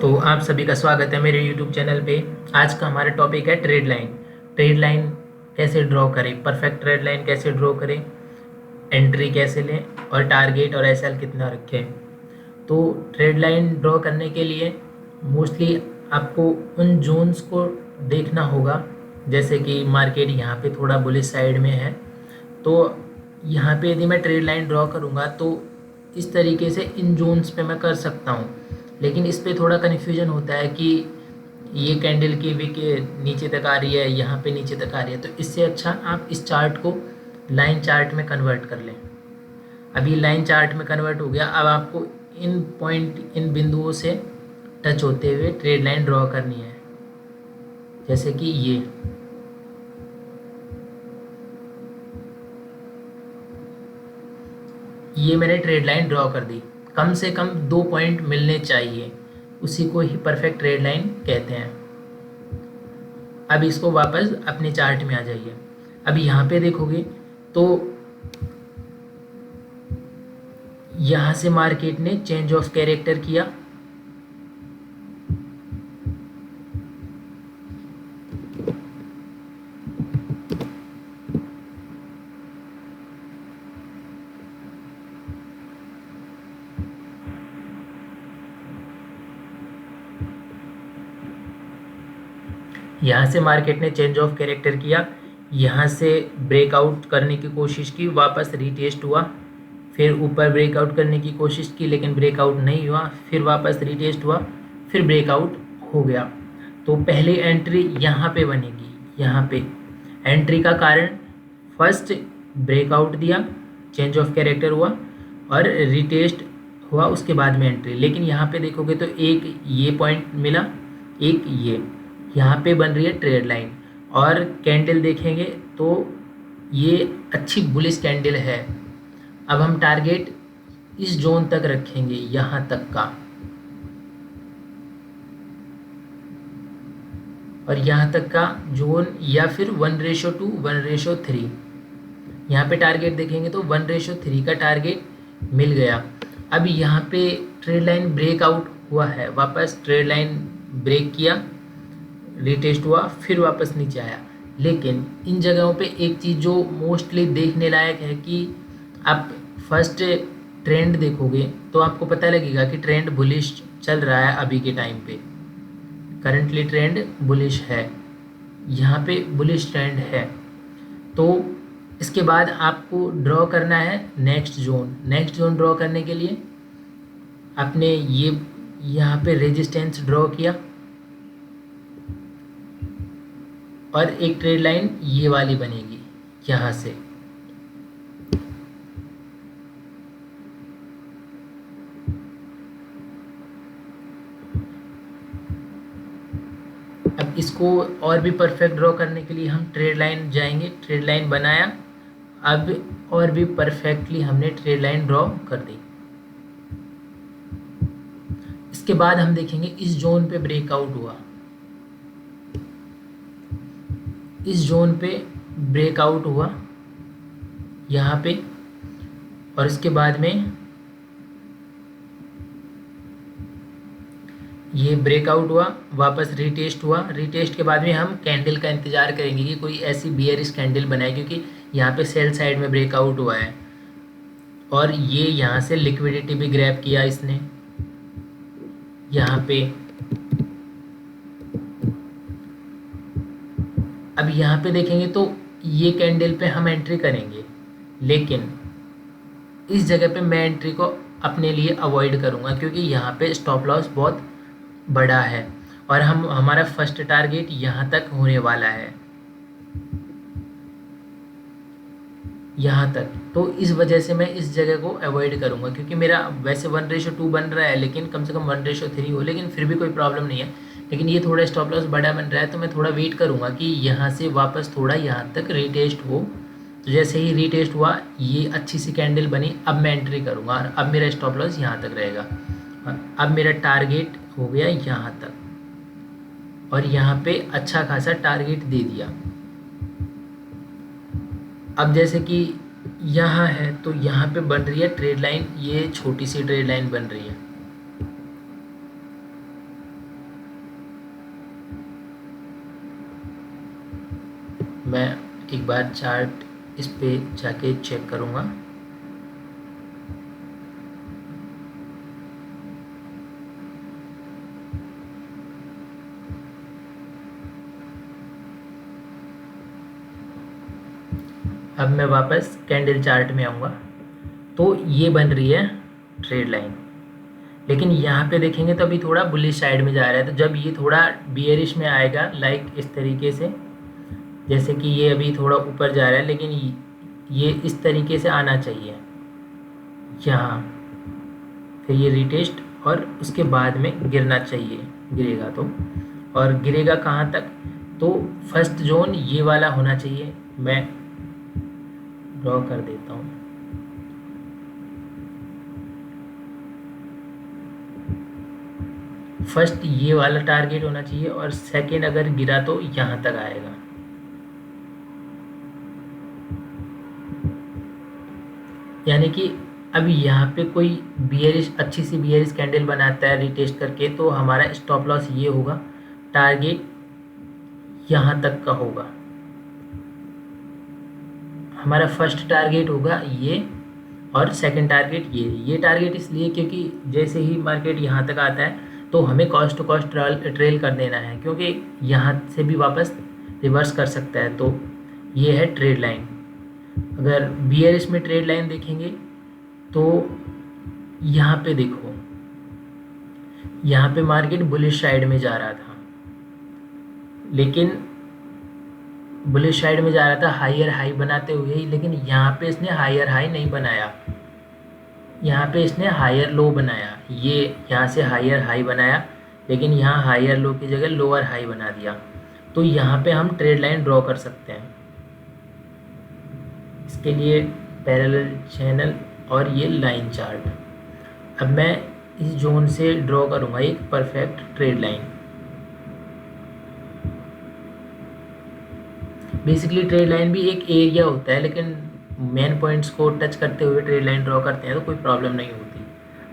तो आप सभी का स्वागत है मेरे YouTube चैनल पे। आज का हमारा टॉपिक है ट्रेड लाइन। ट्रेड लाइन कैसे ड्रॉ करें, परफेक्ट ट्रेड लाइन कैसे ड्रॉ करें, एंट्री कैसे लें और टारगेट और एसएल कितना रखें। तो ट्रेड लाइन ड्रॉ करने के लिए मोस्टली आपको उन जोन्स को देखना होगा, जैसे कि मार्केट यहाँ पे थोड़ा बुलिश साइड में है, तो यहाँ पे यदि मैं ट्रेड लाइन ड्रॉ करूँगा तो इस तरीके से इन जोन्स पे मैं कर सकता हूँ। लेकिन इस पे थोड़ा कन्फ्यूजन होता है कि ये कैंडल की विक नीचे तक आ रही है, यहाँ पे नीचे तक आ रही है, तो इससे अच्छा आप इस चार्ट को लाइन चार्ट में कन्वर्ट कर लें। अभी लाइन चार्ट में कन्वर्ट हो गया। अब आपको इन पॉइंट, इन बिंदुओं से टच होते हुए ट्रेड लाइन ड्रॉ करनी है, जैसे कि ये मैंने ट्रेड लाइन ड्रॉ कर दी। कम से कम 2 पॉइंट मिलने चाहिए, उसी को ही परफेक्ट ट्रेड लाइन कहते हैं। अब इसको वापस अपने चार्ट में आ जाइए। अब यहाँ पे देखोगे तो यहाँ से मार्केट ने चेंज ऑफ कैरेक्टर किया, यहाँ से मार्केट ने चेंज ऑफ कैरेक्टर किया, यहाँ से ब्रेकआउट करने की कोशिश की, वापस रीटेस्ट हुआ, फिर ऊपर ब्रेकआउट करने की कोशिश की लेकिन ब्रेकआउट नहीं हुआ, फिर वापस रीटेस्ट हुआ, फिर ब्रेकआउट हो गया। तो पहली एंट्री यहाँ पे बनेगी। यहाँ पे एंट्री का कारण फर्स्ट ब्रेकआउट दिया, चेंज ऑफ कैरेक्टर हुआ और रीटेस्ट हुआ, उसके बाद में एंट्री। लेकिन यहाँ पे देखोगे तो एक ये पॉइंट मिला, एक ये, यहाँ पे बन रही है ट्रेड लाइन। और कैंडल देखेंगे तो ये अच्छी बुलिश कैंडल है। अब हम टारगेट इस जोन तक रखेंगे, यहाँ तक का, और यहाँ तक का जोन, या फिर 1:2 1:3। यहाँ पे टारगेट देखेंगे तो 1:3 का टारगेट मिल गया। अब यहाँ पे ट्रेड लाइन ब्रेकआउट हुआ है, वापस ट्रेड लाइन ब्रेक किया, रीटेस्ट हुआ, फिर वापस नीचे आया। लेकिन इन जगहों पे एक चीज़ जो मोस्टली देखने लायक है कि आप फर्स्ट ट्रेंड देखोगे तो आपको पता लगेगा कि ट्रेंड बुलिश चल रहा है। अभी के टाइम पे करंटली ट्रेंड बुलिश है, यहाँ पे बुलिश ट्रेंड है। तो इसके बाद आपको ड्रॉ करना है next zone. Next zone draw करने के लिए आपने ये यहाँ पे रेजिस्टेंस ड्रॉ किया और एक ट्रेड लाइन ये वाली बनेगी यहाँ से। अब इसको और भी परफेक्ट ड्रॉ करने के लिए हम ट्रेड लाइन जाएंगे। ट्रेड लाइन बनाया, अब और भी परफेक्टली हमने ट्रेड लाइन ड्रॉ कर दी। इसके बाद हम देखेंगे इस जोन पे ब्रेकआउट हुआ, इस जोन पे ब्रेकआउट हुआ यहाँ पे, और इसके बाद में ये ब्रेकआउट हुआ, वापस रीटेस्ट हुआ। रीटेस्ट के बाद में हम कैंडल का इंतज़ार करेंगे कि कोई ऐसी बियरिश कैंडल बनाए, क्योंकि यहाँ पे सेल साइड में ब्रेकआउट हुआ है और ये यहाँ से लिक्विडिटी भी ग्रैब किया इसने यहाँ पे। अब यहाँ पे देखेंगे तो ये कैंडल पे हम एंट्री करेंगे, लेकिन इस जगह पे मैं एंट्री को अपने लिए अवॉइड करूँगा, क्योंकि यहाँ पे स्टॉप लॉस बहुत बड़ा है और हमारा फर्स्ट टारगेट यहाँ तक होने वाला है, यहाँ तक। तो इस वजह से मैं इस जगह को अवॉइड करूँगा, क्योंकि मेरा वैसे 1:2 बन रहा है, लेकिन कम से कम 1:3 हो, लेकिन फिर भी कोई प्रॉब्लम नहीं है। लेकिन ये थोड़ा स्टॉप लॉस बड़ा बन रहा है, तो मैं थोड़ा वेट करूँगा कि यहाँ से वापस थोड़ा यहाँ तक रीटेस्ट हो। तो जैसे ही रीटेस्ट हुआ, ये अच्छी सी कैंडल बनी, अब मैं एंट्री करूँगा और अब मेरा स्टॉप लॉस यहाँ तक रहेगा। और अब मेरा टारगेट हो गया यहाँ तक, और यहाँ पे अच्छा खासा टारगेट दे दिया। अब जैसे कि यहाँ है तो यहाँ पे बन रही है ट्रेड लाइन, ये छोटी सी ट्रेड लाइन बन रही है। मैं एक बार चार्ट इस पे जाके चेक करूँगा। अब मैं वापस कैंडल चार्ट में आऊँगा, तो ये बन रही है ट्रेड लाइन, लेकिन यहाँ पे देखेंगे तो अभी थोड़ा बुलिश साइड में जा रहा है। तो जब ये थोड़ा बियरिश में आएगा, लाइक इस तरीके से, जैसे कि ये अभी थोड़ा ऊपर जा रहा है, लेकिन ये इस तरीके से आना चाहिए यहाँ, फिर ये रिटेस्ट और उसके बाद में गिरना चाहिए, गिरेगा तो। और गिरेगा कहाँ तक, तो फर्स्ट जोन ये वाला होना चाहिए। मैं ड्रॉ कर देता हूँ। फर्स्ट ये वाला टारगेट होना चाहिए, और सेकंड अगर गिरा तो यहाँ तक आएगा। यानी कि अब यहाँ पे कोई बियरिश, अच्छी सी बियरिश कैंडल बनाता है रिटेस्ट करके, तो हमारा स्टॉप लॉस ये होगा, टारगेट यहाँ तक का होगा। हमारा फर्स्ट टारगेट होगा ये, और सेकंड टारगेट ये टारगेट इसलिए क्योंकि जैसे ही मार्केट यहाँ तक आता है तो हमें कॉस्ट टू कॉस्ट ट्रेल कर देना है, क्योंकि यहाँ से भी वापस रिवर्स कर सकता है। तो ये है ट्रेड लाइन। अगर बियरिश में ट्रेड लाइन देखेंगे तो यहाँ पे देखो, यहाँ पे मार्केट बुलिश साइड में जा रहा था, लेकिन बुलिश साइड में जा रहा था हायर हाई बनाते हुए ही, लेकिन यहाँ पे इसने हायर हाई नहीं बनाया, यहाँ पे इसने हायर लो बनाया। ये यहाँ से हायर हाई बनाया, लेकिन यहाँ हायर लो की जगह लोअर हाई बना दिया। तो यहाँ पे हम ट्रेड लाइन ड्रॉ कर सकते हैं। इसके लिए पैरेलल चैनल और ये लाइन चार्ट। अब मैं इस जोन से ड्रॉ करूँगा एक perfect trade line. Basically trade line भी एक एरिया होता है, लेकिन मेन पॉइंट्स को टच करते हुए ट्रेड लाइन ड्रॉ करते हैं तो कोई प्रॉब्लम नहीं होती।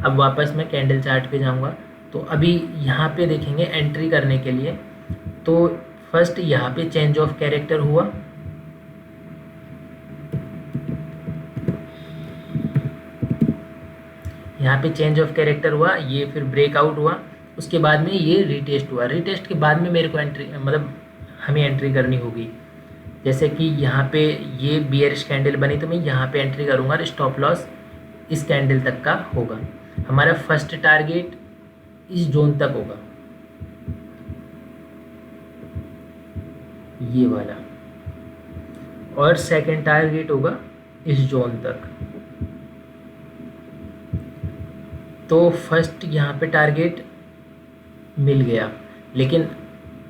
अब वापस मैं कैंडल चार्ट पे जाऊंगा, तो अभी यहाँ पे देखेंगे एंट्री करने के लिए, तो फर्स्ट यहाँ पे चेंज ऑफ कैरेक्टर हुआ, यहाँ पे चेंज ऑफ कैरेक्टर हुआ, ये फिर ब्रेकआउट हुआ, उसके बाद में ये रिटेस्ट हुआ। रिटेस्ट के बाद में मेरे को एंट्री, मतलब हमें एंट्री करनी होगी। जैसे कि यहाँ पे ये बियरिश कैंडल बनी, तो मैं यहाँ पे एंट्री करूँगा और स्टॉप लॉस इस कैंडल तक का होगा। हमारा फर्स्ट टारगेट इस जोन तक होगा, ये वाला, और सेकंड टारगेट होगा इस जोन तक। तो फर्स्ट यहाँ पे टारगेट मिल गया, लेकिन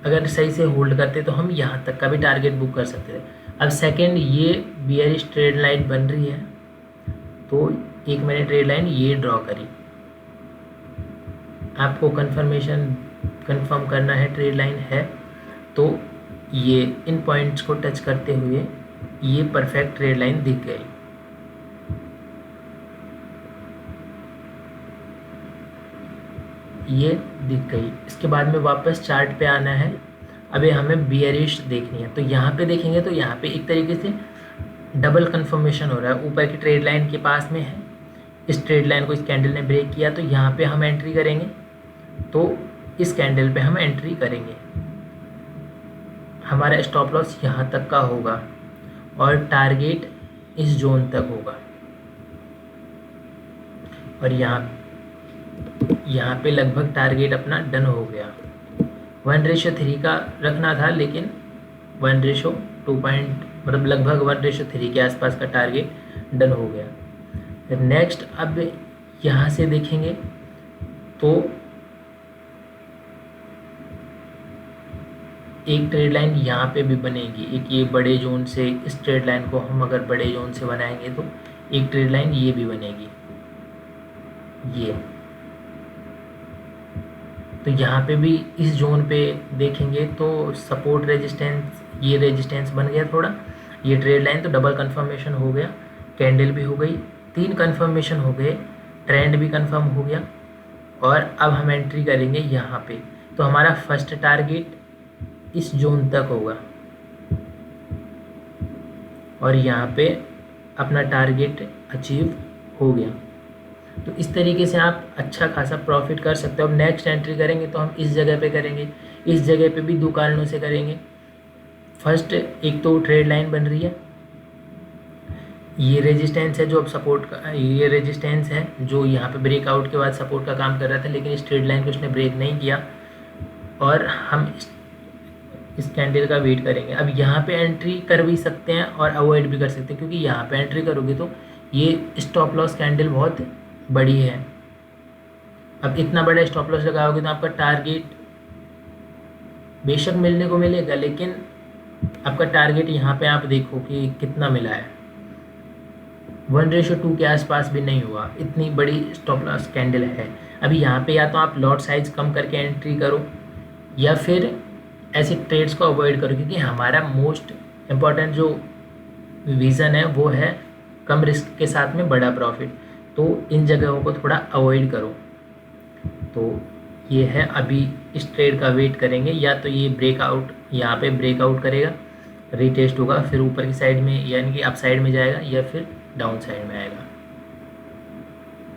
अगर सही से होल्ड करते तो हम यहाँ तक का भी टारगेट बुक कर सकते थे। अब सेकंड ये बियरिश ट्रेड लाइन बन रही है, तो एक मैंने ट्रेड लाइन ये ड्रॉ करी। आपको कंफर्म करना है ट्रेड लाइन है, तो ये इन पॉइंट्स को टच करते हुए ये परफेक्ट ट्रेड लाइन दिख गई। ये दिख गई। इसके बाद में वापस चार्ट पे आना है। अभी हमें बियरिश देखनी है, तो यहाँ पे देखेंगे तो यहाँ पे एक तरीके से डबल कंफर्मेशन हो रहा है। ऊपर की ट्रेड लाइन के पास में है, इस ट्रेड लाइन को इस कैंडल ने ब्रेक किया, तो यहाँ पे हम एंट्री करेंगे, तो इस कैंडल पे हम एंट्री करेंगे। हमारा स्टॉप लॉस यहाँ तक का होगा और टारगेट इस जोन तक होगा, और यहाँ पे लगभग टारगेट अपना डन हो गया। 1:3 का रखना था, लेकिन 1:2 मतलब लगभग 1:3 के आसपास का टारगेट डन हो गया। फिर नेक्स्ट अब यहाँ से देखेंगे तो एक ट्रेड लाइन यहाँ पे भी बनेगी। एक ये बड़े जोन से, इस ट्रेड लाइन को हम अगर बड़े जोन से बनाएंगे तो एक ट्रेड लाइन ये भी बनेगी, ये। तो यहाँ पे भी इस जोन पे देखेंगे तो सपोर्ट रेजिस्टेंस, ये रेजिस्टेंस बन गया थोड़ा। ये ट्रेड लाइन तो डबल कंफर्मेशन हो गया, कैंडल भी हो गई, 3 कंफर्मेशन हो गए, ट्रेंड भी कंफर्म हो गया। और अब हम एंट्री करेंगे यहाँ पे, तो हमारा फर्स्ट टारगेट इस जोन तक होगा। और यहाँ पे अपना टारगेट अचीव हो गया। तो इस तरीके से आप अच्छा खासा प्रॉफिट कर सकते हो। अब नेक्स्ट एंट्री करेंगे तो हम इस जगह पे करेंगे। इस जगह पे भी 2 कारणों से करेंगे। फर्स्ट, एक तो ट्रेड लाइन बन रही है, ये रेजिस्टेंस है जो अब सपोर्ट का, ये रेजिस्टेंस है जो यहाँ पे ब्रेकआउट के बाद सपोर्ट का काम कर रहा था, लेकिन इस ट्रेड लाइन को उसने ब्रेक नहीं किया और हम इस कैंडल का वेट करेंगे। अब यहाँ पे एंट्री कर भी सकते हैं और अवॉइड भी कर सकते हैं, क्योंकि यहाँ पे एंट्री करोगे तो ये स्टॉप लॉस कैंडल बहुत बड़ी है। अब इतना बड़ा स्टॉप लॉस लगाओगे तो आपका टारगेट बेशक मिलने को मिलेगा, लेकिन आपका टारगेट यहाँ पे आप देखो कि कितना मिला है, 1:2 के आसपास भी नहीं हुआ। इतनी बड़ी स्टॉप लॉस कैंडल है। अभी यहाँ पे या तो आप लॉट साइज कम करके एंट्री करो या फिर ऐसे ट्रेड्स को अवॉइड करो, क्योंकि हमारा मोस्ट इम्पॉर्टेंट जो विज़न है वो है कम रिस्क के साथ में बड़ा प्रॉफिट। तो इन जगहों को थोड़ा अवॉइड करो। तो ये है, अभी इस ट्रेड का वेट करेंगे, या तो ये ब्रेकआउट यहाँ पे ब्रेकआउट करेगा, रीटेस्ट होगा, फिर ऊपर की साइड में यानी कि अप साइड में जाएगा या फिर डाउन साइड में आएगा।